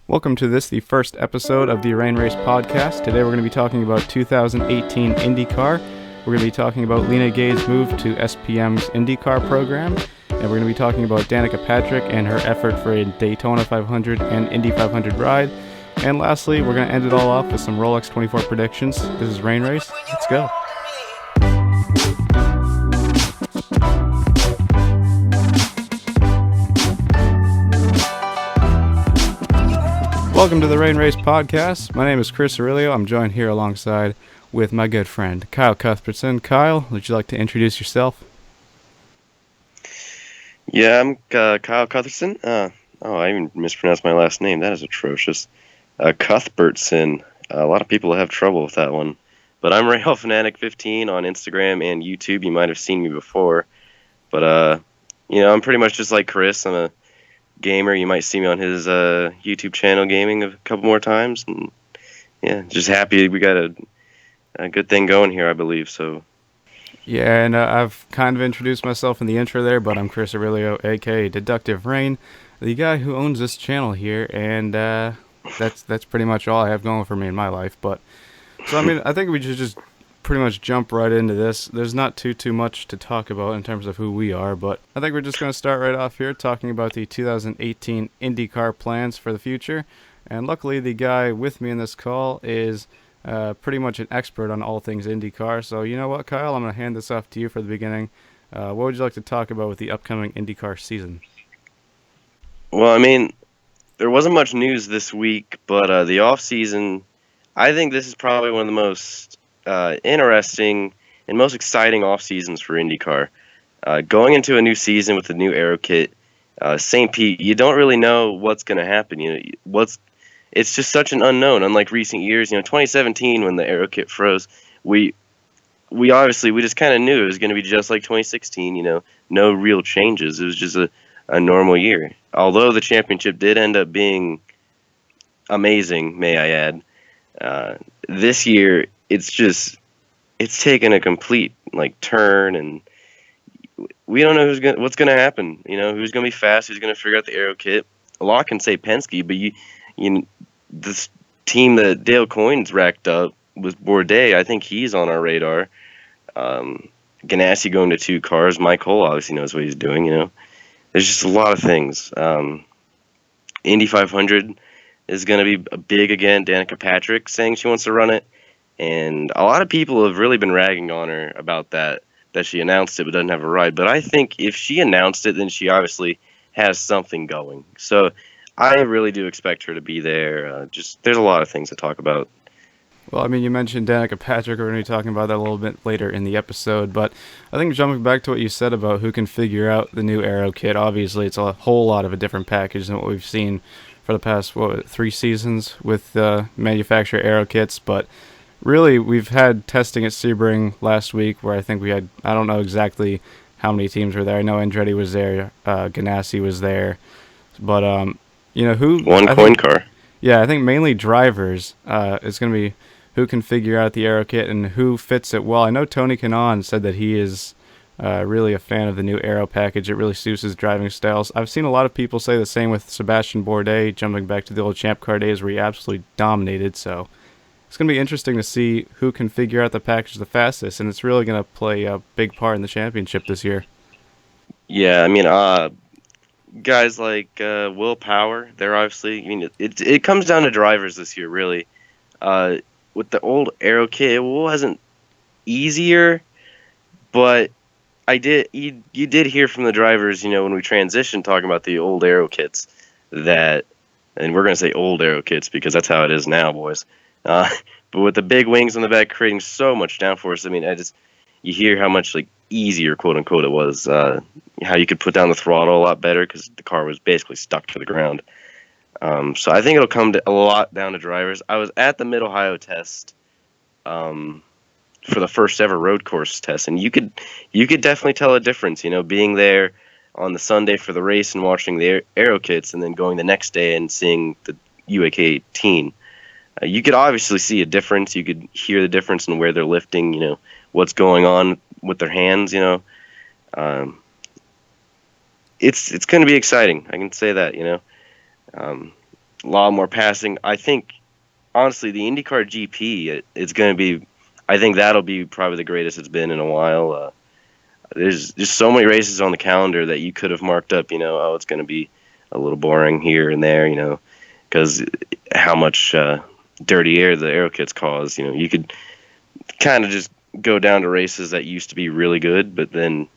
Welcome to the first episode of the Rain Race podcast. Today we're going to be talking about 2018 IndyCar. We're going to be talking about Lena Gaede's move to SPM's IndyCar program. And we're going to be talking about Danica Patrick and her effort for a Daytona 500 and Indy 500 ride. And lastly, we're going to end it all off with some Rolex 24 predictions. This is Rain Race. Let's go. Welcome to the Rain Race podcast. My name is Chris Aurelio. I'm joined here alongside with my good friend Kyle Cuthbertson. Kyle, would you like to introduce yourself? Yeah, I'm Kyle Cuthbertson. I even mispronounced my last name. That is atrocious. Cuthbertson. A lot of people have trouble with that one. But I'm Rail Fanatic 15 on Instagram and YouTube. You might have seen me before. But, I'm pretty much just like Chris. I'm a gamer. You might see me on his YouTube channel gaming a couple more times. And, yeah, just happy we got a good thing going here, I believe. So. Yeah, and I've kind of introduced myself in the intro there, but I'm Chris Aurelio, a.k.a. Deductive Rain, the guy who owns this channel here, and that's pretty much all I have going for me in my life. But so, I think we should just pretty much jump right into this. There's not too much to talk about in terms of who we are, but I think we're just going to start right off here talking about the 2018 IndyCar plans for the future. And luckily, the guy with me in this call is pretty much an expert on all things IndyCar. So you know what, Kyle? I'm going to hand this off to you for the beginning. What would you like to talk about with the upcoming IndyCar season? Well, there wasn't much news this week, but the off-season, I think this is probably one of the most interesting and most exciting off-seasons for IndyCar. Going into a new season with a new Aero Kit, St. Pete, you don't really know what's going to happen. It's just such an unknown. Unlike recent years, 2017 when the Aero Kit froze, we just kind of knew it was going to be just like 2016. No real changes. It was just a normal year. Although the championship did end up being amazing, may I add. This year, it's taken a complete turn, and we don't know what's going to happen. Who's going to be fast, who's going to figure out the Aero Kit. A lot can say Penske, but this team that Dale Coyne's racked up with Bourdais, I think he's on our radar. Ganassi going to 2 cars. Mike Hull obviously knows what he's doing. There's just a lot of things. Indy 500 is going to be big again. Danica Patrick saying she wants to run it. And a lot of people have really been ragging on her about that she announced it but doesn't have a ride. But I think if she announced it, then she obviously has something going. So I really do expect her to be there. There's a lot of things to talk about. Well, you mentioned Danica Patrick. We're going to be talking about that a little bit later in the episode. But I think jumping back to what you said about who can figure out the new Aero Kit, obviously it's a whole lot of a different package than what we've seen for the past, 3 seasons with manufacturer Aero Kits. But really, we've had testing at Sebring last week where I think we had, I don't know exactly how many teams were there. I know Andretti was there, Ganassi was there. But, who... One coin car. Yeah, I think mainly drivers. It's going to be who can figure out the Aero Kit and who fits it well. I know Tony Kanaan said that he is really a fan of the new Aero package. It really suits his driving styles. I've seen a lot of people say the same with Sebastian Bourdais, jumping back to the old Champ Car days where he absolutely dominated. So it's going to be interesting to see who can figure out the package the fastest, and it's really going to play a big part in the championship this year. Yeah, guys like Will Power, they're obviously, it comes down to drivers this year, really. With the old Aero Kit, it wasn't easier, but you did hear from the drivers, when we transitioned talking about the old Aero Kits, that, and we're going to say old Aero Kits because that's how it is now, boys. But with the big wings on the back creating so much downforce, you hear how much easier, quote unquote, it was, how you could put down the throttle a lot better because the car was basically stuck to the ground. So I think it'll come a lot down to drivers. I was at the Mid-Ohio test for the first ever road course test, and you could definitely tell a difference, being there on the Sunday for the race and watching the Aero Kits and then going the next day and seeing the UAK 18. You could obviously see a difference. You could hear the difference in where they're lifting, what's going on with their hands, It's going to be exciting. I can say that, a lot more passing. I think honestly, the IndyCar GP, it's going to be. I think that'll be probably the greatest it's been in a while. There's just so many races on the calendar that you could have marked up. Oh, it's going to be a little boring here and there. Because how much dirty air the Aero Kits cause. You could kind of just go down to races that used to be really good, but then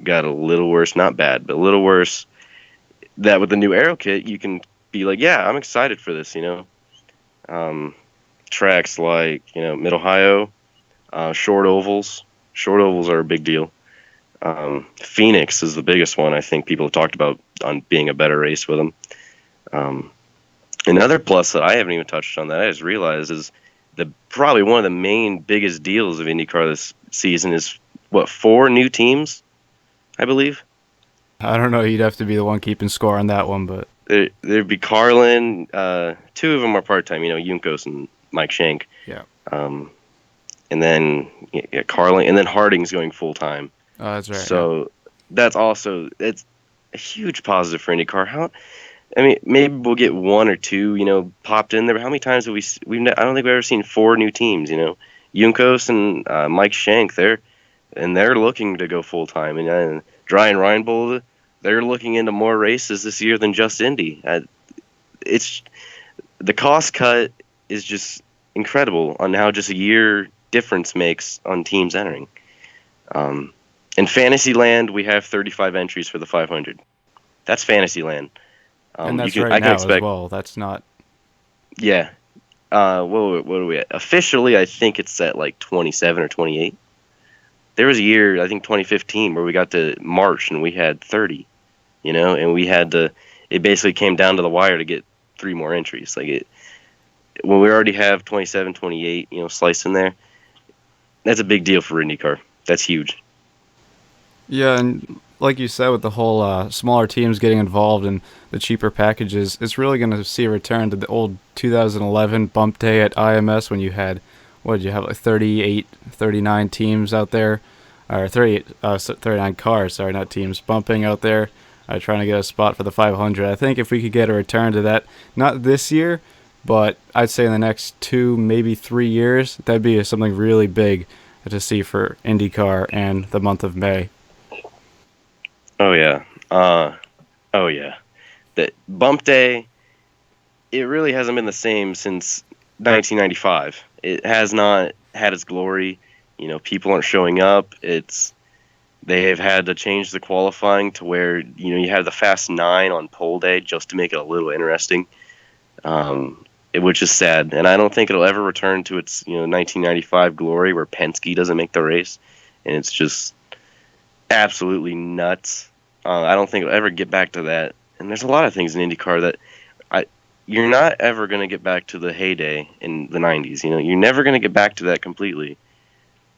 got a little worse. Not bad, but a little worse. That with the new Aero Kit, you can be like, yeah, I'm excited for this. Tracks like Mid Ohio, short ovals. Short ovals are a big deal. Phoenix is the biggest one. I think people have talked about on being a better race with them. Another plus that I haven't even touched on that I just realized is probably one of the main biggest deals of IndyCar this season is 4 new teams, I believe. I don't know. You'd have to be the one keeping score on that one, but There'd be Carlin. 2 of them are part time. Juncos and Mike Shank. yeah. And then Carlin, and then Harding's going full time. Oh, that's right. So that's it's a huge positive for IndyCar. Maybe we'll get 1 or 2, popped in there. But how many times have I don't think we've ever seen 4 new teams. Juncos and Mike Shank. They're looking to go full time, and Dry and Reinbold. They're looking into more races this year than just Indy. It's the cost cut is just incredible on how just a year difference makes on teams entering. In Fantasyland, we have 35 entries for the 500. That's Fantasyland. And that's right now as well. That's not. Yeah. What are we at? Officially, I think it's at like 27 or 28. There was a year, I think 2015, where we got to March and we had 30. And we had to. It basically came down to the wire to get 3 more entries. When we already have 27, 28, sliced in there. That's a big deal for IndyCar. That's huge. Yeah, and like you said, with the whole smaller teams getting involved in the cheaper packages, it's really going to see a return to the old 2011 bump day at IMS when you had, what did you have, like 38, 39 teams out there, or 39 cars, sorry, not teams, bumping out there, trying to get a spot for the 500. I think if we could get a return to that, not this year, but I'd say in the next 2, maybe 3 years, that'd be something really big to see for IndyCar and the month of May. Oh yeah. That bump day, it really hasn't been the same since 1995. It has not had its glory. People aren't showing up. They have had to change the qualifying to where you have the Fast 9 on pole day just to make it a little interesting, which is sad. And I don't think it'll ever return to its 1995 glory where Penske doesn't make the race, and it's just absolutely nuts. I don't think it'll ever get back to that. And there's a lot of things in IndyCar that you're not ever going to get back to the heyday in the 90s. You're never going to get back to that completely.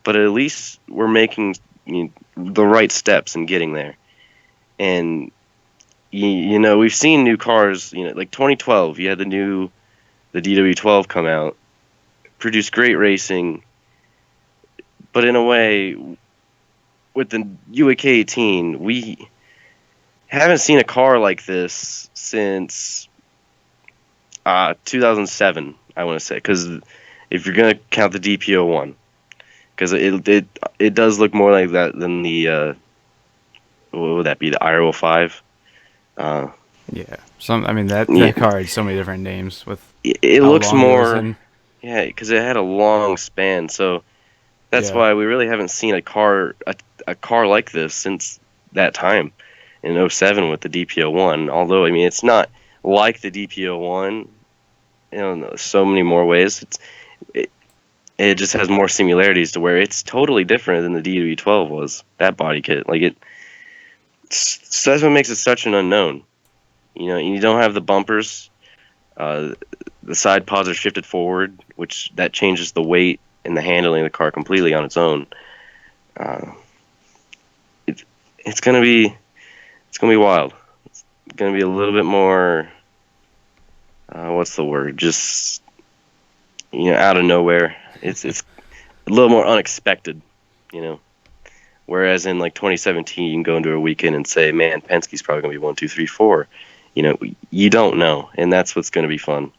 But at least we're making the right steps in getting there. And we've seen new cars. Like 2012, you had the DW12 come out, produced great racing. But in a way, with the UAK18, we haven't seen a car like this since 2007, I want to say, because if you're going to count the DP01, because it does look more like that than the what would that be, the Aero 5? Yeah, that car had so many different names with. It looks more, yeah, because it had a long span, so that's why we really haven't seen a car like this since that time in 07 with the DP01. Although it's not like the DP01 in so many more ways. It just has more similarities to where it's totally different than the DW12 was. That body kit, so that's what makes it such an unknown. You don't have the bumpers. The side pods are shifted forward, which that changes the weight and the handling of the car completely on its own. It's gonna be wild. It's gonna be a little bit more. What's the word? Just out of nowhere. It's a little more unexpected. Whereas in 2017, you can go into a weekend and say, man, Penske's probably gonna be 1, 2, 3, 4. you don't know, and that's what's going to be fun.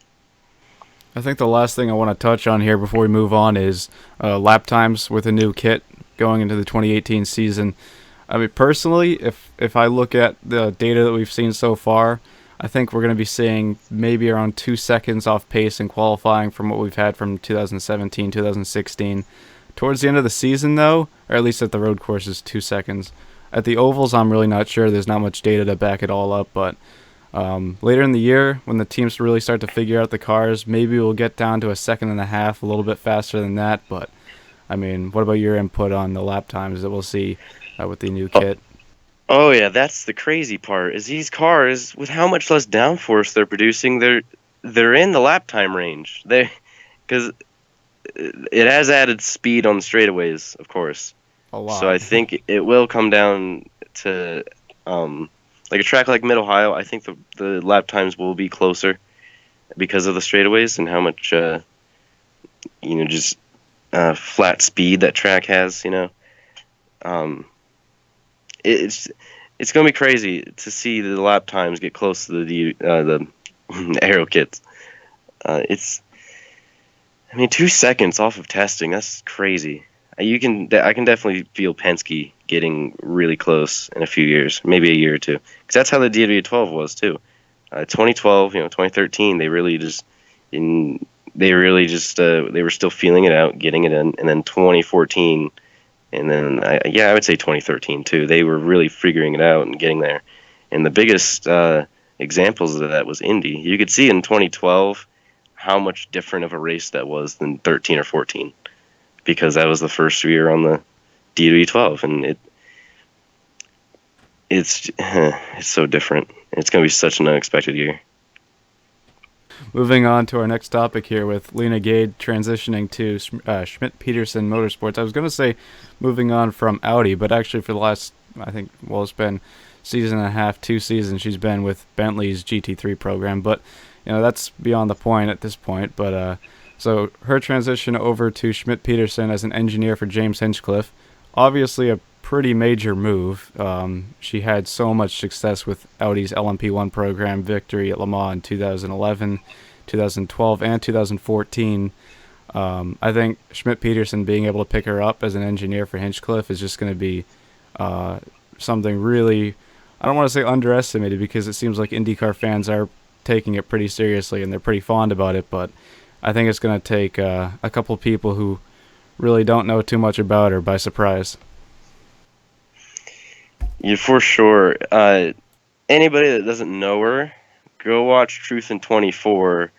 I think the last thing I want to touch on here before we move on is lap times with a new kit going into the 2018 season. I mean, personally, if I look at the data that we've seen so far, I think we're going to be seeing maybe around 2 seconds off pace in qualifying from what we've had from 2017, 2016. Towards the end of the season, though, or at least at the road courses, 2 seconds. At the ovals, I'm really not sure. There's not much data to back it all up, but later in the year, when the teams really start to figure out the cars, maybe we'll get down to a second and a half, a little bit faster than that. But, I mean, what about your input on the lap times that we'll see with the new kit? Oh yeah, that's the crazy part. Is these cars, with how much less downforce they're producing, they're in the lap time range. Because it has added speed on the straightaways, of course. A lot. So I think it will come down to like a track like Mid Ohio. I think the lap times will be closer because of the straightaways and how much just flat speed that track has. Um, it's going to be crazy to see the lap times get close to the Aero Kits. I mean, 2 seconds off of testing, that's crazy. I can definitely feel Penske getting really close in a few years, maybe a year or two, because that's how the DW12 was too. 2012, 2013, they were still feeling it out, getting it in, and then 2014, and then I would say 2013 too. They were really figuring it out and getting there. And the biggest examples of that was Indy. You could see in 2012 how much different of a race that was than 13 or 14, because that was the first year on the DW12, and it's so different. It's going to be such an unexpected year. Moving on to our next topic here with Lena Gaede transitioning to Schmidt-Peterson Motorsports. I was going to say moving on from Audi, but actually for the last, I think, well, it's been season and a half, 2 seasons, she's been with Bentley's GT3 program. But, that's beyond the point at this point. But so her transition over to Schmidt-Peterson as an engineer for James Hinchcliffe, obviously a pretty major move. She had so much success with Audi's LMP1 program, victory at Le Mans in 2011, 2012, and 2014. I think Schmidt-Peterson being able to pick her up as an engineer for Hinchcliffe is just going to be something really, I don't want to say underestimated, because it seems like IndyCar fans are taking it pretty seriously and they're pretty fond about it, but I think it's going to take a couple people who really don't know too much about her by surprise. Yeah, for sure. Anybody that doesn't know her, go watch Truth in 24,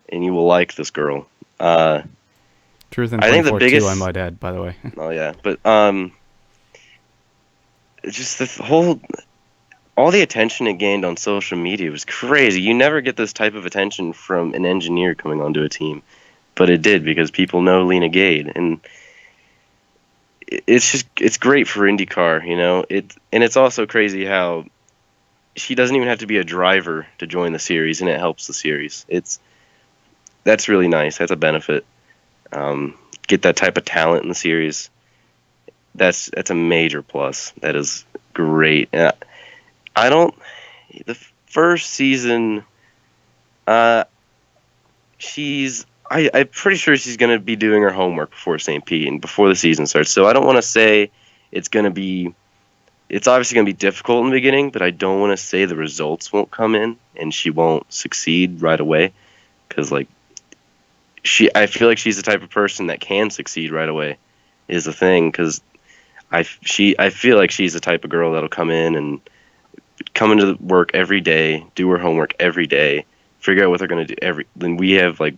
and you will like this girl. Truth in 24 too, I might add, by the way. Oh yeah, but just all the attention it gained on social media was crazy. You never get this type of attention from an engineer coming onto a team, but it did, because people know Lena Gaede, and it's great for IndyCar, and it's also crazy how she doesn't even have to be a driver to join the series, and it helps the series. That's really nice. That's a benefit. Get that type of talent in the series. That's a major plus. That is great. The first season, I'm pretty sure she's going to be doing her homework before St. Pete and before the season starts. So I don't want to say it's obviously going to be difficult in the beginning, but I don't want to say the results won't come in and she won't succeed right away. Because, I feel like she's the type of person that can succeed right away, is the thing. Because I feel like she's the type of girl that'll come in and come into work every day, do her homework every day, figure out what they're going to do then we have 2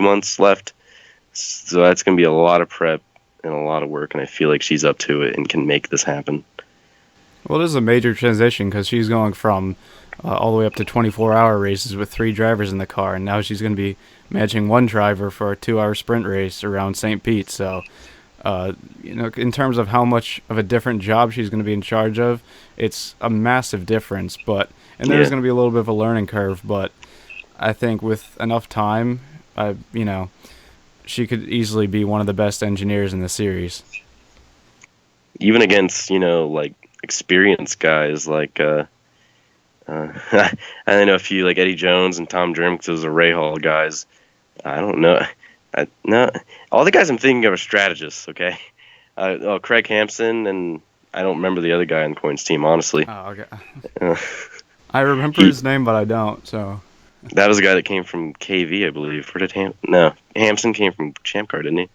months left, so that's going to be a lot of prep and a lot of work, and I feel like she's up to it and can make this happen. Well, this is a major transition, because she's going from all the way up to 24-hour races with 3 drivers in the car, and now she's going to be managing 1 driver for a 2-hour sprint race around St. Pete. So in terms of how much of a different job she's going to be in charge of, it's a massive difference. And there's going to be a little bit of a learning curve, but I think with enough time, she could easily be one of the best engineers in the series. Even against, experienced guys like I only know a few like Eddie Jones and Tom Drum because those are Ray Hall guys. I don't know. No, all the guys I'm thinking of are strategists. Okay. Craig Hampson, and I don't remember the other guy on the points team, honestly. Oh, okay. Uh, I remember he his name, but I don't. So that was a guy that came from KV, I believe. Where did No, Hampson came from Champ Car, didn't he?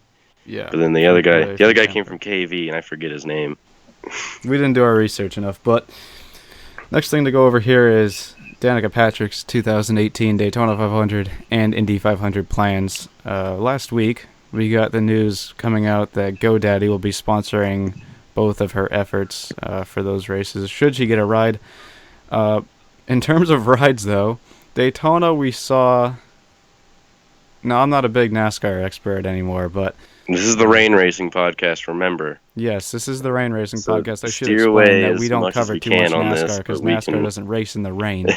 yeah, But then the other from guy, really the other from guy came from Champ. KV, and I forget his name. We didn't do our research enough, but next thing to go over here is Danica Patrick's 2018 Daytona 500 and Indy 500 plans. Last week, we got the news coming out that GoDaddy will be sponsoring both of her efforts for those races, should she get a ride. In terms of rides, though, Daytona we saw. No, I'm not a big NASCAR expert anymore, but This is the rain racing podcast. Remember, yes, this is the rain racing so podcast. I should steer explain away that we as don't much as cover we too much can on NASCAR this, because but we NASCAR can. doesn't race in the rain.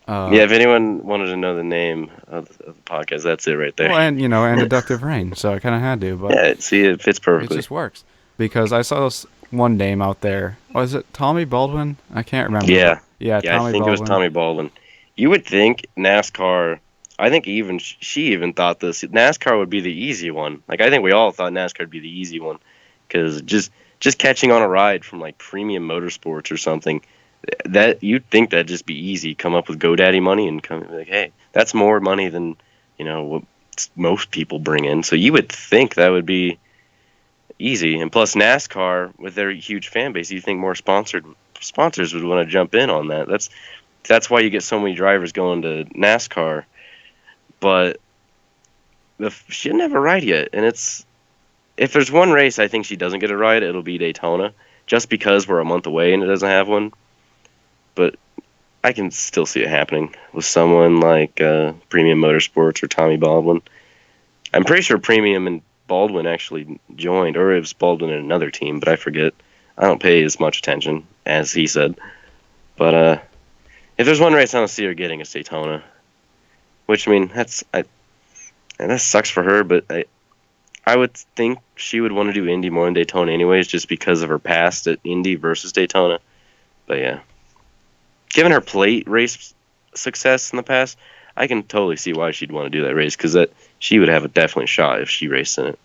Yeah, if anyone wanted to know the name of the podcast, that's it right there. Well, and and deductive rain, so I kind of had to, but Yeah, see, it fits it perfectly. just works because I saw this one name out there. Was it Tommy Baldwin? I can't remember, but Yeah, yeah, yeah, I Tommy think it was Baldwin. Tommy Baldwin. You would think NASCAR. I think even she even thought this NASCAR would be the easy one. Like I think we all thought NASCAR would be the easy one because just catching on a ride from like Premium Motorsports or something, that you'd think that'd just be easy. Come up with GoDaddy money and come like, hey, that's more money than what most people bring in. So you would think that would be easy. And plus NASCAR with their huge fan base, you think more sponsors would want to jump in on that. That's why you get so many drivers going to NASCAR. But she didn't have a ride yet, and if there's one race I think she doesn't get a ride, it'll be Daytona, just because we're a month away and it doesn't have one. But I can still see it happening with someone like Premium Motorsports or Tommy Baldwin. I'm pretty sure Premium and Baldwin actually joined, or it was Baldwin and another team, but I forget. I don't pay as much attention as he said. But if there's one race I don't see her getting, it's Daytona. Which I mean, and that sucks for her, but I would think she would want to do Indy more than Daytona anyways, just because of her past at Indy versus Daytona. But yeah, given her plate race success in the past, I can totally see why she'd want to do that race because she would have a definite shot if she raced in it.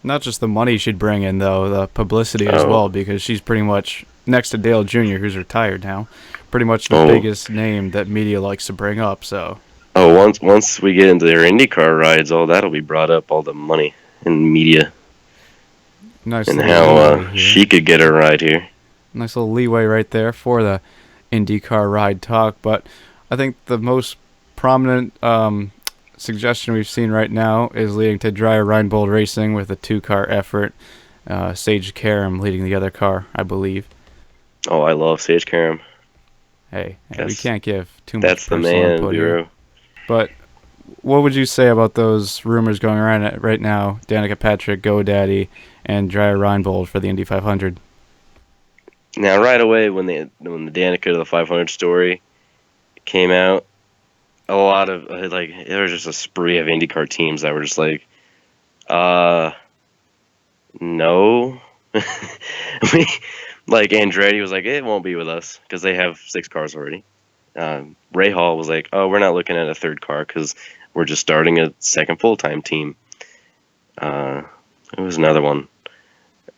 Not just the money she'd bring in, though, the publicity as Oh, well, because she's pretty much, next to Dale Jr., who's retired now, pretty much the oh, biggest name that media likes to bring up, so. oh! Once we get into their IndyCar rides, all that'll be brought up, all the money and media, Nice and little how leeway here. she could get her ride here. Nice little leeway right there for the IndyCar ride talk, but I think the most prominent suggestion we've seen right now is leading to Dreyer Reinbold Racing with a two-car effort. Sage Karam leading the other car, I believe. Oh, I love Sage Karam. Hey, we That's can't give too much that's the personal man, input here. Bureau. But what would you say about those rumors going around right now? Danica Patrick, GoDaddy, and Dreyer Reinbold for the Indy 500. Now, right away when the Danica to the 500 story came out, a lot of there was just a spree of IndyCar teams that were just like, no. Like Andretti was like, it won't be with us because they have 6 cars already. Ray Hall was like, oh, we're not looking at a third car because we're just starting a second full-time team. It was another one.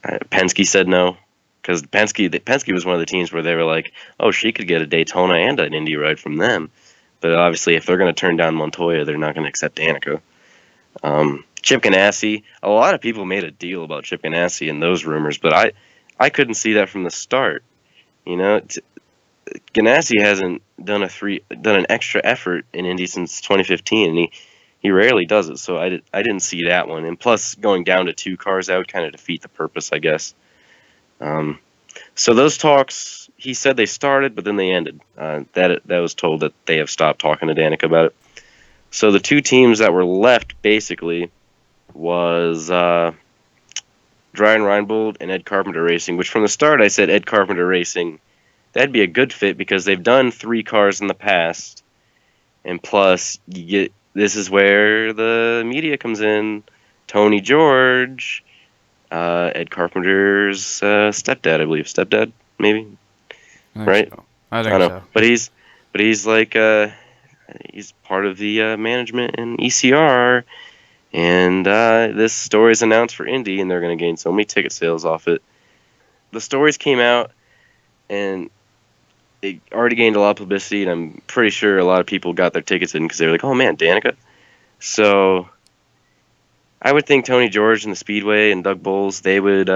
Penske said no because Penske was one of the teams where they were like, oh, she could get a Daytona and an Indy ride from them. But obviously, if they're going to turn down Montoya, they're not going to accept Danica. Chip Ganassi, a lot of people made a deal about Chip Ganassi in those rumors, but I couldn't see that from the start. Ganassi hasn't done an extra effort in Indy since 2015, and he rarely does it. So I didn't see that one. And plus, going down to 2 cars, that would kind of defeat the purpose, I guess. So those talks, he said they started, but then they ended. That was told that they have stopped talking to Danica about it. So the 2 teams that were left basically was Brian Reinbold and Ed Carpenter Racing, which from the start I said Ed Carpenter Racing, that'd be a good fit because they've done 3 cars in the past. And plus, this is where the media comes in. Tony George, Ed Carpenter's stepdad, I believe. Stepdad, maybe? I think Right? so. I I don't think know, so. but he's like he's part of the management in ECR, and this story is announced for Indy, and they're going to gain so many ticket sales off it. The stories came out, and it already gained a lot of publicity, and I'm pretty sure a lot of people got their tickets in because they were like, "Oh man, Danica." So I would think Tony George and the Speedway and Doug Bowles, they would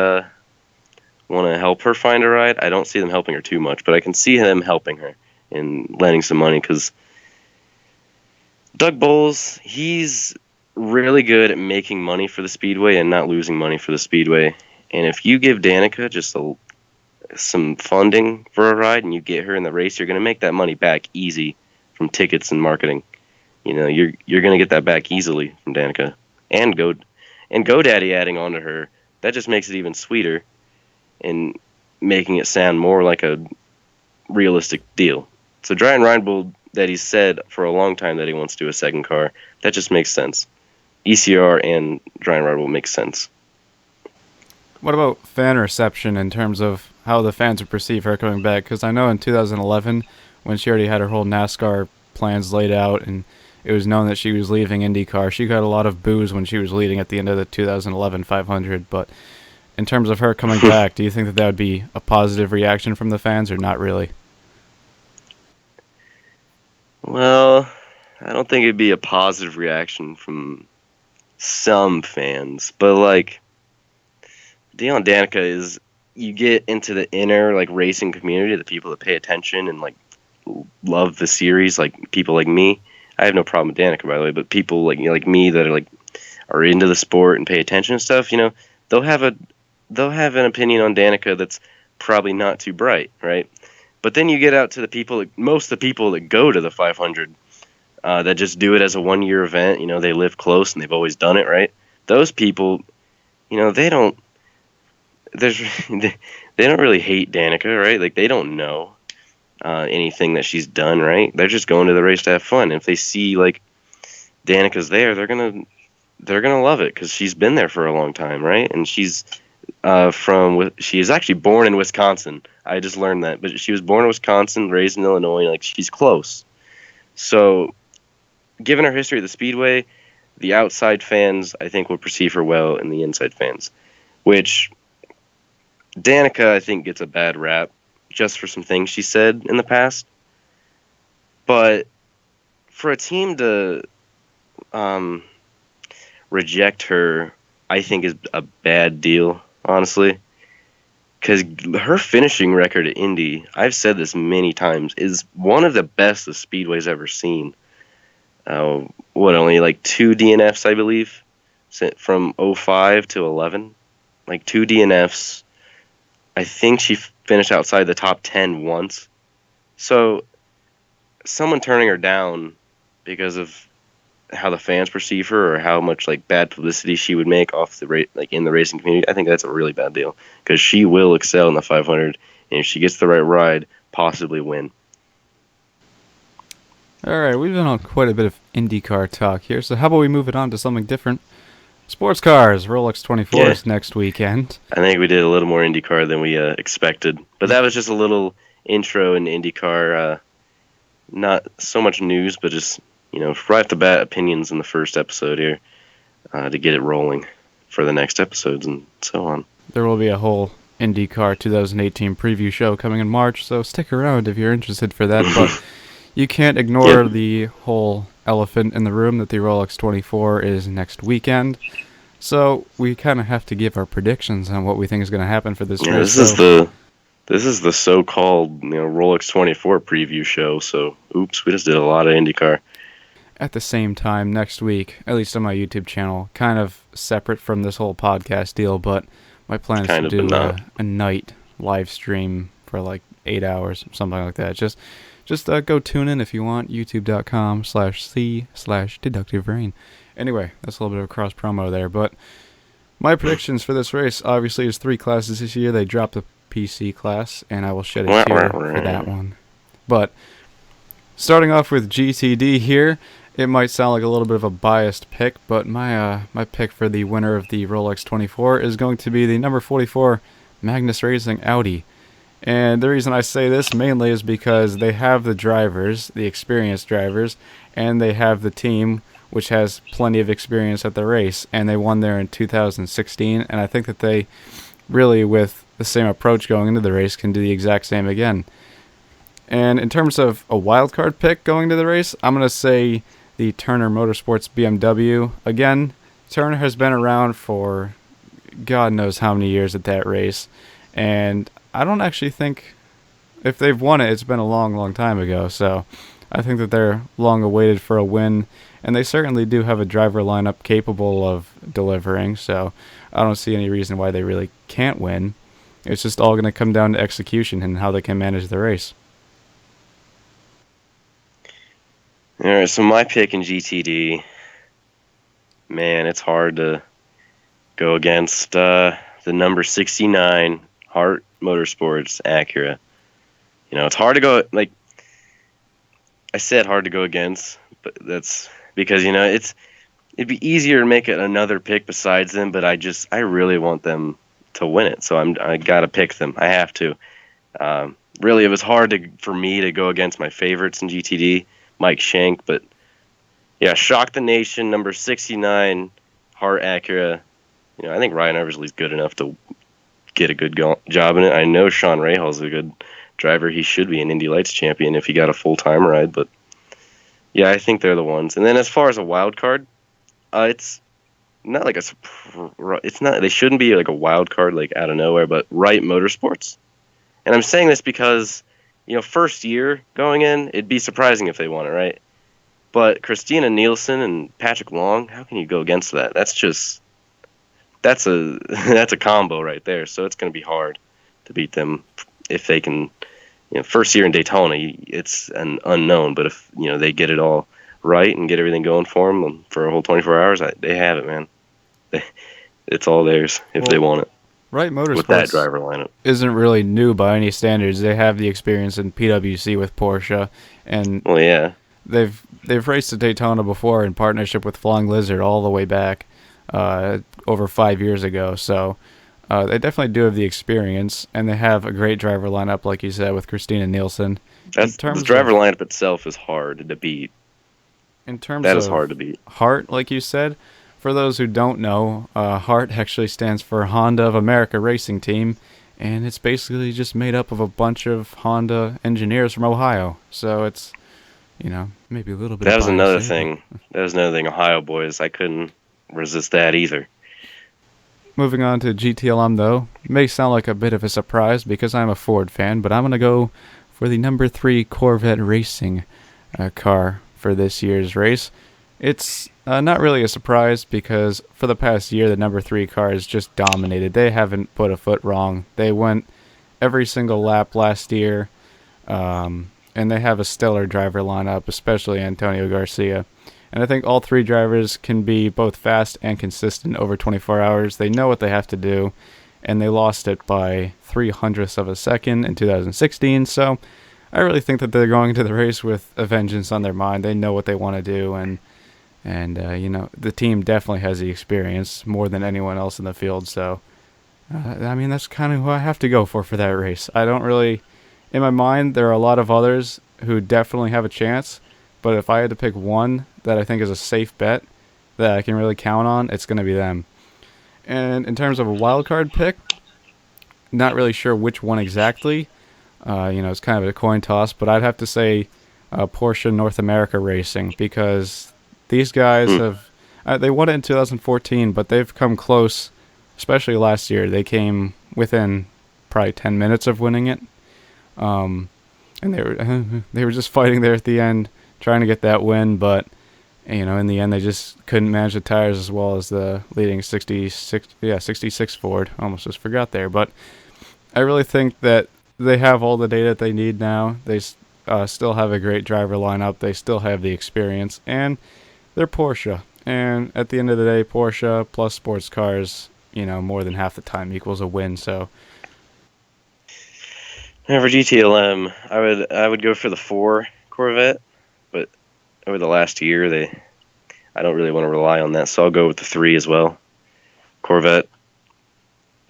want to help her find a ride. I don't see them helping her too much, but I can see them helping her and lending some money because Doug Bowles, he's really good at making money for the Speedway and not losing money for the Speedway. And if you give Danica just some funding for a ride and you get her in the race, you're going to make that money back easy from tickets and marketing. You know, you're going to get that back easily from Danica. And GoDaddy adding on to her, that just makes it even sweeter and making it sound more like a realistic deal. So Ryan Reinbold, that he's said for a long time that he wants to do a second car, that just makes sense. ECR and Ryan Reinbold makes sense. What about fan reception in terms of how the fans would perceive her coming back? Because I know in 2011, when she already had her whole NASCAR plans laid out and it was known that she was leaving IndyCar, she got a lot of boos when she was leading at the end of the 2011 500. But in terms of her coming back, do you think that would be a positive reaction from the fans or not really? Well, I don't think it'd be a positive reaction from some fans, but like deal on Danica is you get into the inner like racing community, the people that pay attention and like love the series, like people like me. I have no problem with Danica, by the way, but people like like me that are into the sport and pay attention and stuff, you know, they'll have an opinion on Danica that's probably not too bright, right? But then you get out to the people, most of the people that go to the 500, that just do it as a 1-year event. You know, they live close and they've always done it, right? Those people, you know, they don't really hate Danica, right? Like they don't know anything that she's done, right? They're just going to the race to have fun. And if they see like Danica's there, they're gonna love it because she's been there for a long time, right? And she is actually born in Wisconsin. I just learned that, but she was born in Wisconsin, raised in Illinois. Like she's close. So, given her history at the Speedway, the outside fans I think will perceive her well, and the inside fans, which Danica I think gets a bad rap just for some things she said in the past. But for a team to reject her, I think is a bad deal, honestly. Because her finishing record at Indy, I've said this many times, is one of the best the Speedway's ever seen. Only like 2 DNFs, I believe, from 05 to 11. Like 2 DNFs. I think she finished outside the top 10 once. So, someone turning her down because of how the fans perceive her or how much like bad publicity she would make off the like in the racing community, I think that's a really bad deal because she will excel in the 500, and if she gets the right ride, possibly win. All right, we've been on quite a bit of IndyCar talk here, so how about we move it on to something different? Sports cars, Rolex 24s next weekend. I think we did a little more IndyCar than we expected, but that was just a little intro in IndyCar. Not so much news, but just, you know, right off the bat, opinions in the first episode here to get it rolling for the next episodes and so on. There will be a whole IndyCar 2018 preview show coming in March, so stick around if you're interested for that. But you can't ignore the whole elephant in the room that the Rolex 24 is next weekend. So we kind of have to give our predictions on what we think is going to happen for this race. This is the so-called, you know, Rolex 24 preview show. So, oops, we just did a lot of IndyCar. At the same time, next week, at least on my YouTube channel, kind of separate from this whole podcast deal, but my plan is to do a night live stream for like 8 hours, something like that. Just go tune in if you want, youtube.com/c/deductiverain. Anyway, that's a little bit of a cross promo there, but my predictions for this race obviously is 3 classes this year. They dropped the PC class, and I will shed a tear for that one. But starting off with GTD here, it might sound like a little bit of a biased pick, but my pick for the winner of the Rolex 24 is going to be the number 44 Magnus Racing Audi. And the reason I say this mainly is because they have the drivers, the experienced drivers, and they have the team, which has plenty of experience at the race. And they won there in 2016. And I think that they really, with the same approach going into the race, can do the exact same again. And in terms of a wild card pick going to the race, I'm going to say the Turner Motorsports BMW. Again, Turner has been around for God knows how many years at that race. And I don't actually think if they've won it, it's been a long, long time ago. So I think that they're long awaited for a win. And they certainly do have a driver lineup capable of delivering. So I don't see any reason why they really can't win. It's just all going to come down to execution and how they can manage the race. All right, so my pick in GTD, man, it's hard to go against the number 69 Hart Motorsports Acura. You know, it's hard to go, like I said, hard to go against, but that's because, you know, it'd be easier to make it another pick besides them, but I really want them to win it, so I got to pick them. I have to. Really, it was hard for me to go against my favorites in GTD, Mike Shank, but yeah, Shock the Nation, number 69, Hart Acura. You know, I think Ryan Eversley's good enough to get a good job in it. I know Sean Rahal's a good driver. He should be an Indy Lights champion if he got a full-time ride, but yeah, I think they're the ones. And then as far as a wild card, it's not like it's not, they shouldn't be like a wild card like out of nowhere, but Wright Motorsports. And I'm saying this because, you know, first year going in, it'd be surprising if they won it, right? But Christina Nielsen and Patrick Long, how can you go against that? That's a that's a combo right there. So it's going to be hard to beat them if they can. You know, first year in Daytona, it's an unknown. But if, you know, they get it all right and get everything going for them for a whole 24 hours, they have it, man. It's all theirs if they want it. Wright Motorsports with that driver lineup isn't really new by any standards. They have the experience in PWC with Porsche, and well, yeah, they've raced at Daytona before in partnership with Flying Lizard all the way back over 5 years ago. So they definitely do have the experience, and they have a great driver lineup, like you said, with Christina Nielsen. The driver lineup itself is hard to beat. In terms that of is hard to beat. Hart, like you said, for those who don't know, Hart actually stands for Honda of America Racing Team, and it's basically just made up of a bunch of Honda engineers from Ohio. So it's, you know, maybe a little bit. That was another thing. That was another thing, Ohio boys. I couldn't resist that either. Moving on to GTLM, though, may sound like a bit of a surprise because I'm a Ford fan, but I'm going to go for the number 3 Corvette racing car for this year's race. It's not really a surprise because for the past year, the number 3 car has just dominated. They haven't put a foot wrong. They went every single lap last year, and they have a stellar driver lineup, especially Antonio Garcia. And I think all 3 drivers can be both fast and consistent over 24 hours. They know what they have to do, and they lost it by 0.03 of a second in 2016. So I really think that they're going into the race with a vengeance on their mind. They know what they want to do, and you know, the team definitely has the experience more than anyone else in the field. So, I mean, that's kind of who I have to go for that race. I don't really, in my mind, there are a lot of others who definitely have a chance. But if I had to pick one that I think is a safe bet that I can really count on, it's going to be them. And in terms of a wild card pick, not really sure which one exactly. You know, it's kind of a coin toss, but I'd have to say Porsche North America Racing, because these guys have they won it in 2014, but they've come close, especially last year. They came within probably 10 minutes of winning it, and they were just fighting there at the end, trying to get that win, but you know, in the end, they just couldn't manage the tires as well as the leading 66 Ford. Almost just forgot there, but I really think that they have all the data that they need now. They still have a great driver lineup. They still have the experience, and they're Porsche. And at the end of the day, Porsche plus sports cars, you know, more than half the time equals a win. So, and for GTLM, I would go for the 4 Corvette, but over the last year, I don't really want to rely on that, so I'll go with the 3 as well. Corvette,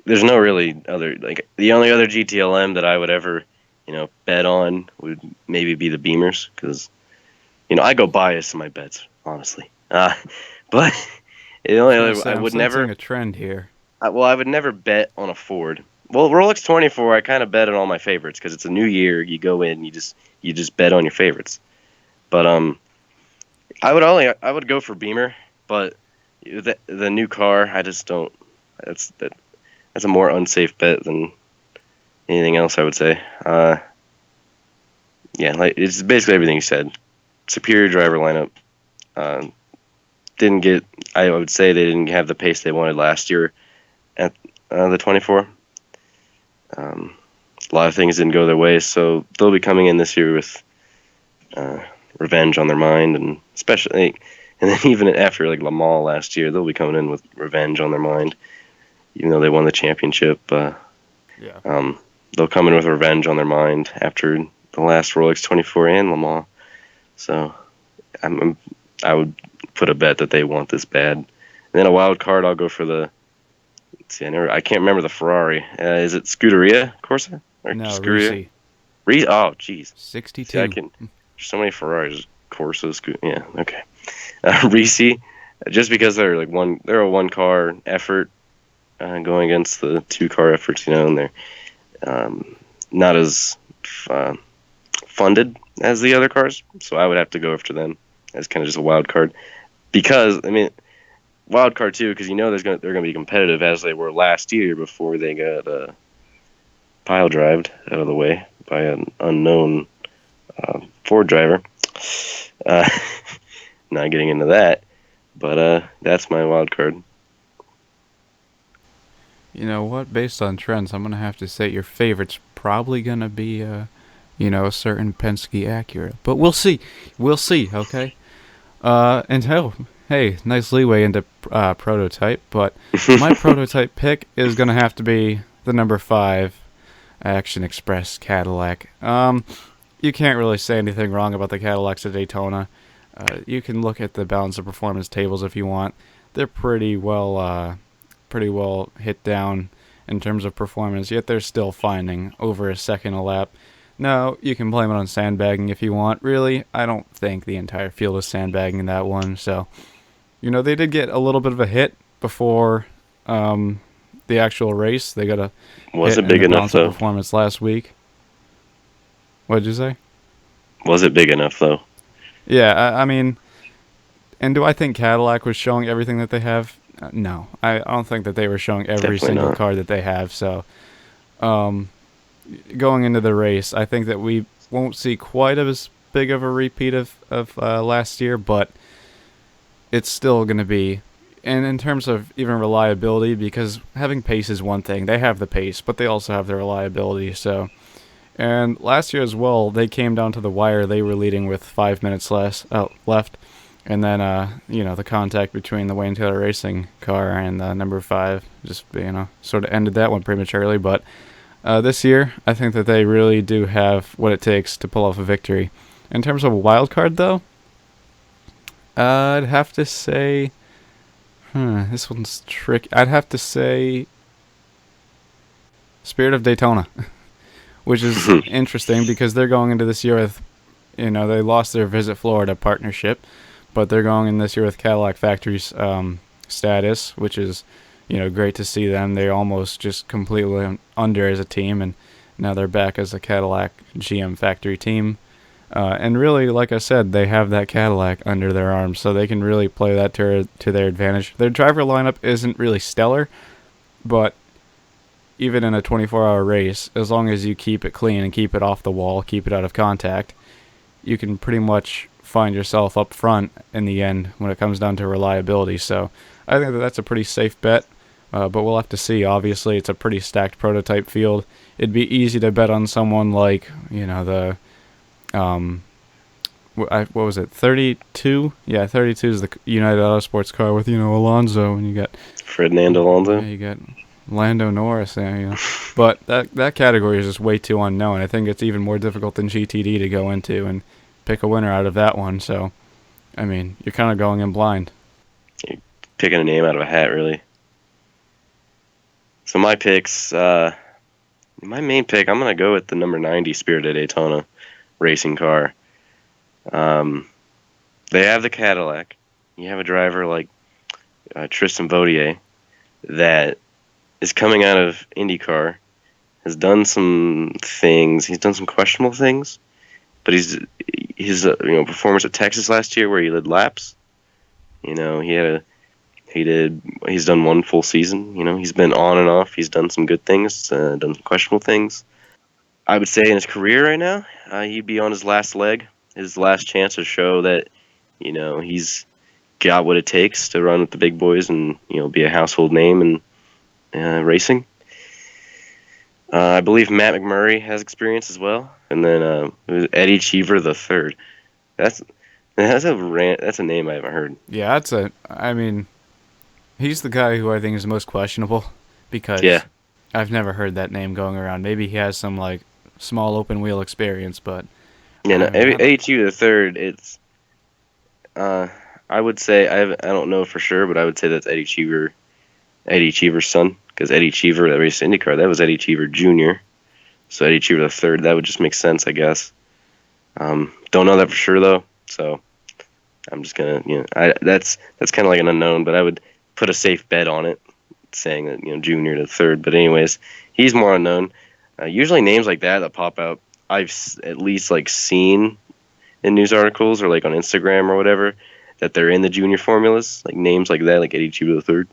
there's no really other, like, the only other GTLM that I would ever, bet on would maybe be the Beamers, because, I go biased in my bets, honestly. But the only I was gonna other, say, I I'm would sensing never, a trend here. I would never bet on a Ford. Well, Rolex 24, I kind of bet on all my favorites because it's a new year. You go in, you just bet on your favorites. But I would go for Beamer, but the new car, I just don't. That's a more unsafe bet than anything else, I would say. Yeah, like, it's basically everything you said. Superior driver lineup. Uh, didn't get. I would say they didn't have the pace they wanted last year at the 24. A lot of things didn't go their way, so they'll be coming in this year with revenge on their mind, and especially, and then even after like Le Mans last year, they'll be coming in with revenge on their mind, even though they won the championship. Yeah. They'll come in with revenge on their mind after the last Rolex 24 and Le Mans. So I would put a bet that they want this bad. And then a wild card, I'll go for the. Let's see, I can't remember the Ferrari. Is it Scuderia Corsa or No, Scuderia? Risi. Oh, jeez. 62. See, there's so many Ferraris, Corsas. Yeah, okay. Risi, just because they're a one car effort going against the two car efforts, and they're not as funded as the other cars. So I would have to go after them as kind of just a wild card, because wild card too, because they're going to be competitive as they were last year before they got pile drived out of the way by an unknown Ford driver. Not getting into that, but that's my wild card. You know what? Based on trends, I'm gonna have to say your favorite's probably gonna be, a certain Penske Acura. But we'll see. We'll see. Okay. And hey, nice leeway into prototype. But my prototype pick is gonna have to be the number 5 Action Express Cadillac. You can't really say anything wrong about the Cadillacs at Daytona. You can look at the balance of performance tables if you want. They're pretty well hit down in terms of performance, yet they're still finding over a second a lap. Now, you can blame it on sandbagging if you want. Really, I don't think the entire field is sandbagging that one. So, they did get a little bit of a hit before the actual race. They got a Was hit it big in the enough balance of though? performance last week. What did you say? Was it big enough though? Yeah, I mean, and do I think Cadillac was showing everything that they have? No, I don't think that they were showing every Definitely single not. car that they have. So, going into the race, I think that we won't see quite as big of a repeat of last year, but it's still going to be. And in terms of even reliability, because having pace is one thing. They have the pace, but they also have the reliability. So, and last year as well, they came down to the wire. They were leading with 5 minutes left. And then, the contact between the Wayne Taylor Racing car and number 5 just, sort of ended that one prematurely. But this year, I think that they really do have what it takes to pull off a victory. In terms of a wild card, though, I'd have to say, this one's tricky. I'd have to say Spirit of Daytona, which is interesting because they're going into this year with, they lost their Visit Florida partnership, but they're going in this year with Cadillac Factory's status, which is, great to see them. They're almost just completely under as a team, and now they're back as a Cadillac GM Factory team. And really, like I said, they have that Cadillac under their arms, so they can really play that to their advantage. Their driver lineup isn't really stellar, but even in a 24-hour race, as long as you keep it clean and keep it off the wall, keep it out of contact, you can pretty much find yourself up front in the end when it comes down to reliability. So I think that that's a pretty safe bet, but we'll have to see. Obviously, it's a pretty stacked prototype field. It'd be easy to bet on someone like, the, what was it, 32? Yeah, 32 is the United Auto Sports car with, Alonso, and you got Ferdinand Alonso. Yeah, you got Lando Norris there, But that category is just way too unknown. I think it's even more difficult than GTD to go into and pick a winner out of that one. So, you're kind of going in blind. You're picking a name out of a hat, really. So my picks, my main pick, I'm gonna go with the number 90 Spirit of Daytona racing car. They have the Cadillac. You have a driver like Tristan Vautier that is coming out of IndyCar, has done some things. He's done some questionable things, but his performance at Texas last year where he led laps. He's done one full season. He's been on and off. He's done some good things, done some questionable things. I would say in his career right now, he'd be on his last leg, his last chance to show that, he's got what it takes to run with the big boys and, be a household name in racing. I believe Matt McMurray has experience as well, and then it was Eddie Cheever the third. That's a name I haven't heard. Yeah, he's the guy who I think is the most questionable because I've never heard that name going around. Maybe he has some like small open wheel experience, but Eddie Cheever the third. It's I would say I don't know for sure, but I would say that's Eddie Cheever's son, because Eddie Cheever that raced IndyCar, that was Eddie Cheever Jr. So Eddie Cheever the third, that would just make sense, I guess. Don't know that for sure though, so I'm just gonna that's kind of like an unknown, but I would put a safe bet on it, saying that Junior to third. But anyways, he's more unknown. Usually names like that pop out, I've at least like seen in news articles or like on Instagram or whatever, that they're in the junior formulas, like names like that, like Eddie Cheever the third.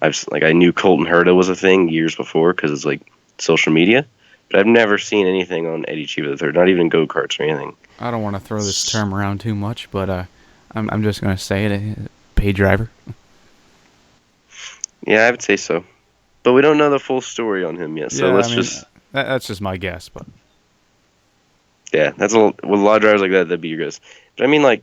I knew Colton Herta was a thing years before because it's like social media, but I've never seen anything on Eddie Cheever the third, not even go karts or anything. I don't want to throw this term around too much, but I'm just gonna say it: pay driver. Yeah, I would say so, but we don't know the full story on him yet. So that's just my guess, but yeah, with a lot of drivers like that, that'd be your guess. But I mean, like,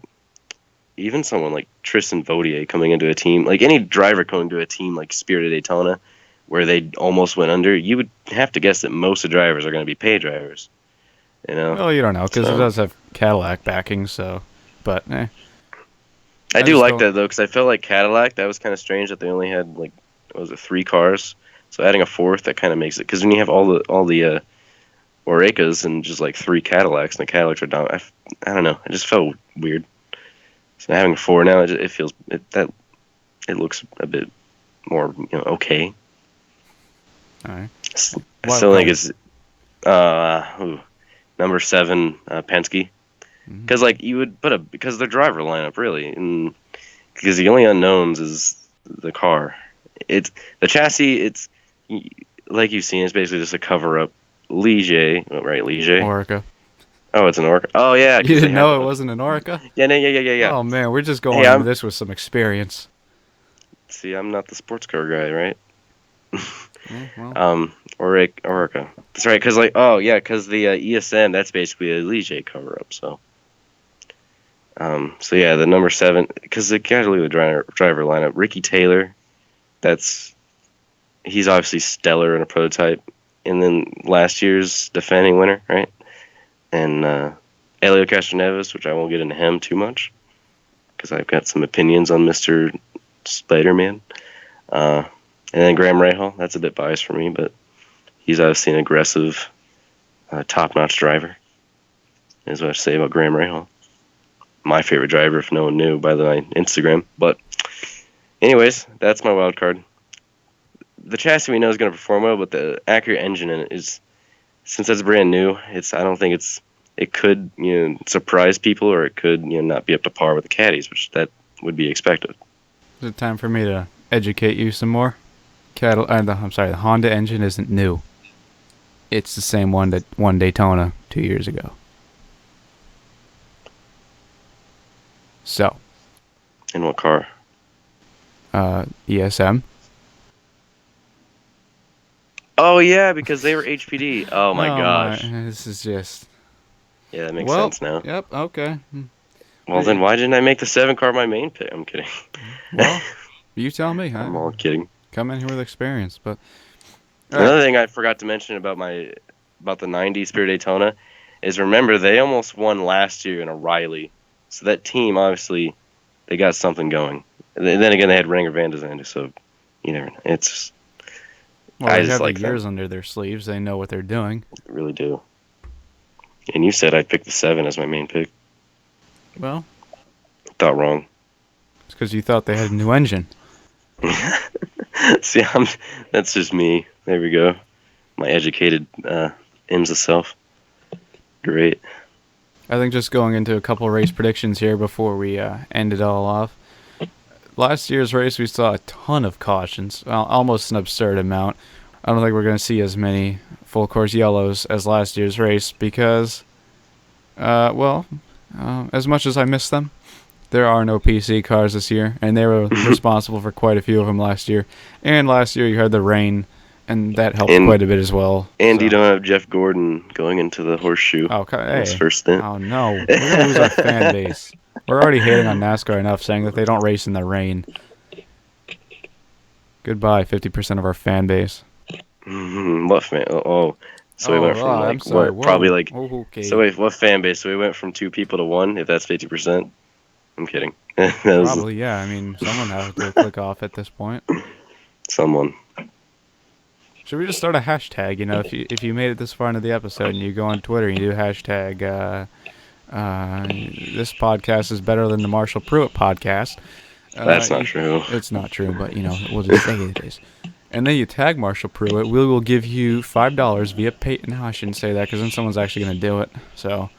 even someone like Tristan Vautier coming into a team, like any driver coming to a team like Spirit of Daytona, where they almost went under, you would have to guess that most of the drivers are going to be pay drivers. Well, you don't know, because it does have Cadillac backing, so, but, I do like that, though, because I felt like Cadillac, that was kind of strange that they only had, like, 3 cars? So adding a fourth, that kind of makes it, because when you have all the Orecas and just, like, 3 Cadillacs, and the Cadillacs are down, I don't know, it just felt weird. So having 4 now, it feels, it looks a bit more, okay. All right. I still think it's, number 7, Penske, because you would put because the driver lineup really, and because the only unknowns is the car. It's the chassis. It's like you've seen. It's basically just a cover up Ligier, right? Ligier. Orica. Oh, it's an Orica. Oh yeah. You didn't know it wasn't an Orica? Yeah. Oh man, we're just going into this with some experience. See, I'm not the sports car guy, right? Well. Orica. That's right, because because the ESN, that's basically a Ligier cover up. So, the number 7, because the casualty of the driver lineup, Ricky Taylor, he's obviously stellar in a prototype, and then last year's defending winner, right? And Elio Castroneves, which I won't get into him too much, because I've got some opinions on Mr. Spider-Man. And then Graham Rahal, that's a bit biased for me, but he's obviously an aggressive, top-notch driver, is what I say about Graham Rahal. My favorite driver, if no one knew, by my Instagram. But anyways, that's my wild card. The chassis we know is going to perform well, but the accurate engine in it is, since that's brand new, I don't think it could surprise people, or it could not be up to par with the caddies, which that would be expected. Is it time for me to educate you some more? The Honda engine isn't new. It's the same one that won Daytona 2 years ago. So. In what car? ESM. Oh yeah, because they were HPD. Oh my gosh. This is just. Yeah, that makes sense now. Yep. Okay. Well, then why didn't I make the 7 car my main pick? I'm kidding. Well, you tell me. I'm all kidding. Come in here with experience, but another thing I forgot to mention about the 90 Spirit Daytona is, remember, they almost won last year in a Riley, so that team obviously they got something going. And then again, they had Ranger Van de Zande, so you never know. Well, I they just have the like them. years under their sleeves. They know what they're doing. Really do. And you said I'd pick the 7 as my main pick. Well, Thought wrong. it's because you thought they had a new engine. See, that's just me. There we go. My educated IMSA self. Great. I think just going into a couple race predictions here before we end it all off. Last year's race, we saw a ton of cautions, almost an absurd amount. I don't think we're going to see as many full course yellows as last year's race because, as much as I miss them, there are no PC cars this year, and they were responsible for quite a few of them last year. And last year you had the rain, and that helped quite a bit as well. And you don't have Jeff Gordon going into the horseshoe. Oh, His hey. first stint. Oh, no. We're going to lose our fan base. We're already hating on NASCAR enough, saying that they don't race in the rain. Goodbye, 50% of our fan base. What fan? So we went from I'm like sorry. what? Probably like. Okay. So wait, what fan base? So we went from 2 people to 1. If that's 50%, I'm kidding. Probably, yeah. I mean, someone has to click off at this point. Someone. Should we just start a hashtag? You know, if you made it this far into the episode and you go on Twitter and you do hashtag this podcast is better than the Marshall Pruitt podcast. That's not true. It's not true, but you know, we'll just say it is. And then you tag Marshall Pruitt, we will give you $5 via Payton. No, I shouldn't say that because then someone's actually going to do it. So,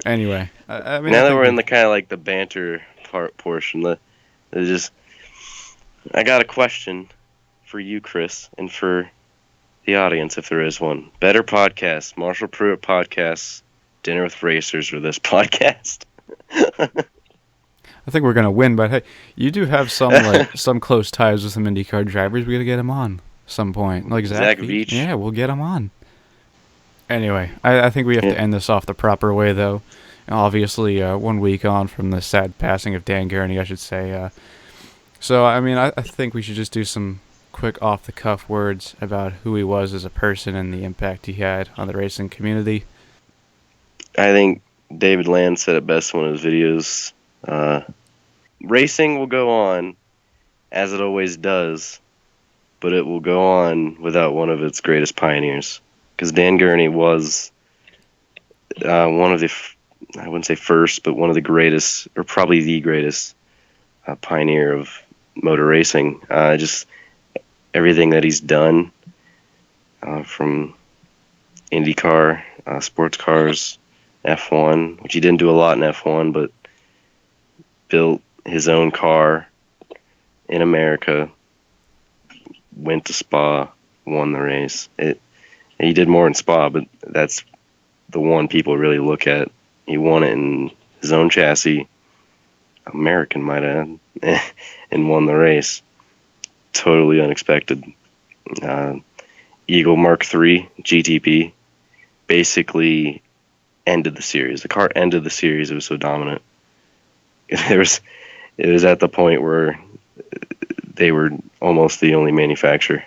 anyway, I mean, now that we're in the kind of like the banter portion, I got a question for you, Chris, and for the audience, if there is one. Better podcast, Marshall Pruitt podcast, Dinner with Racers, or this podcast? I think we're gonna win, but hey, you do have some close ties with some IndyCar drivers. We gotta get them on some point, like Zach Veach. Yeah, we'll get him on. Anyway, I think we have to end this off the proper way, though. Obviously, 1 week on from the sad passing of Dan Gurney, I should say. So, I mean, I think we should just do some quick off-the-cuff words about who he was as a person and the impact he had on the racing community. I think David Land said it best in one of his videos. Racing will go on as it always does, but it will go on without one of its greatest pioneers. Because Dan Gurney was one of the, I wouldn't say first, but one of the greatest, or probably the greatest pioneer of motor racing. Just everything that he's done from IndyCar, sports cars, F1, which he didn't do a lot in F1, but built his own car in America, went to Spa, won the race. He did more in Spa, but that's the one people really look at. He won it in his own chassis, American might add, and won the race. Totally unexpected. Eagle Mark III GTP basically ended the series. The car ended the series. It was so dominant. It was at the point where they were almost the only manufacturer.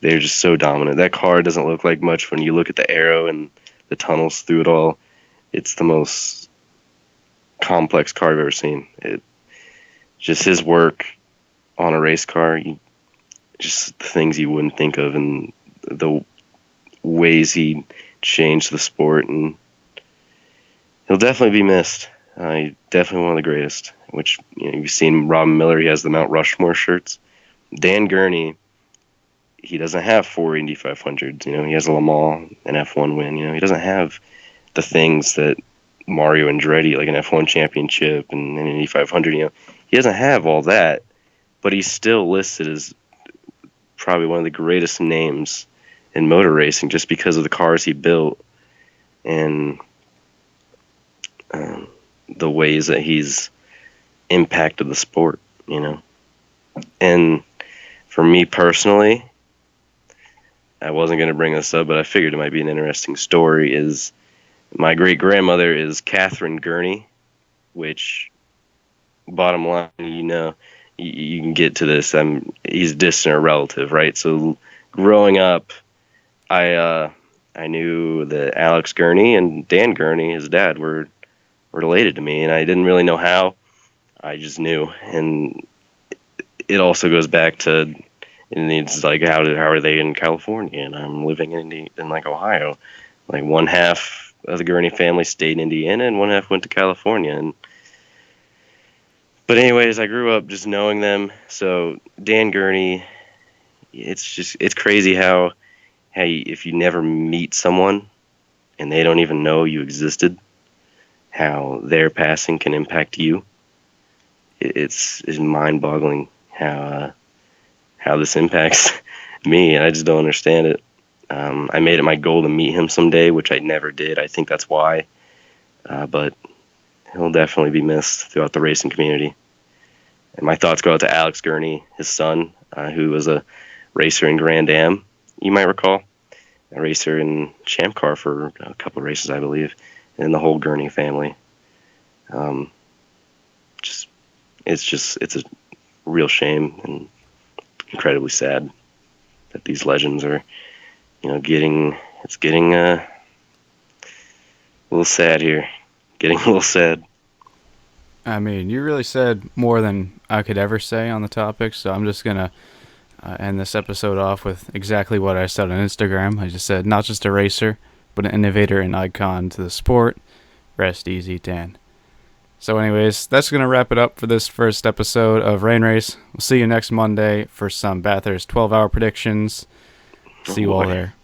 They were just so dominant. That car doesn't look like much when you look at the aero and the tunnels through it all. It's the most complex car I've ever seen. Just his work on a race car, just the things you wouldn't think of, and the ways he changed the sport, and he'll definitely be missed. He's definitely one of the greatest. Which you've seen Robin Miller. He has the Mount Rushmore shirts. Dan Gurney, he doesn't have 4 Indy 500s. He has a Le Mans, an F1 win. He doesn't have the things that Mario Andretti, like an F1 championship and an Indy 500. He doesn't have all that, but he's still listed as probably one of the greatest names in motor racing just because of the cars he built and the ways that he's impacted the sport, And for me personally, I wasn't going to bring this up, but I figured it might be an interesting story, is my great-grandmother is Catherine Gurney, which, bottom line, you can get to this. He's distant or relative, right? So growing up, I knew that Alex Gurney and Dan Gurney, his dad, were related to me, and I didn't really know how. I just knew, and it also goes back to And it's like, how are they in California? And I'm living in like Ohio. Like one half of the Gurney family stayed in Indiana, and one half went to California. But anyways, I grew up just knowing them. So Dan Gurney, it's crazy how if you never meet someone and they don't even know you existed, how their passing can impact you. It's mind-boggling how this impacts me, and I just don't understand it. I made it my goal to meet him someday, which I never did. I think that's why. But he'll definitely be missed throughout the racing community. And my thoughts go out to Alex Gurney, his son, who was a racer in Grand Am, you might recall. A racer in Champ Car for a couple of races, I believe, and the whole Gurney family. It's a real shame and incredibly sad that these legends are, getting a little sad here. Getting a little sad. I mean, you really said more than I could ever say on the topic, so I'm just going to end this episode off with exactly what I said on Instagram. I just said, not just a racer, but an innovator and icon to the sport. Rest easy, Dan. So anyways, that's going to wrap it up for this first episode of Rain Race. We'll see you next Monday for some Bathurst 12-hour predictions. See you all there.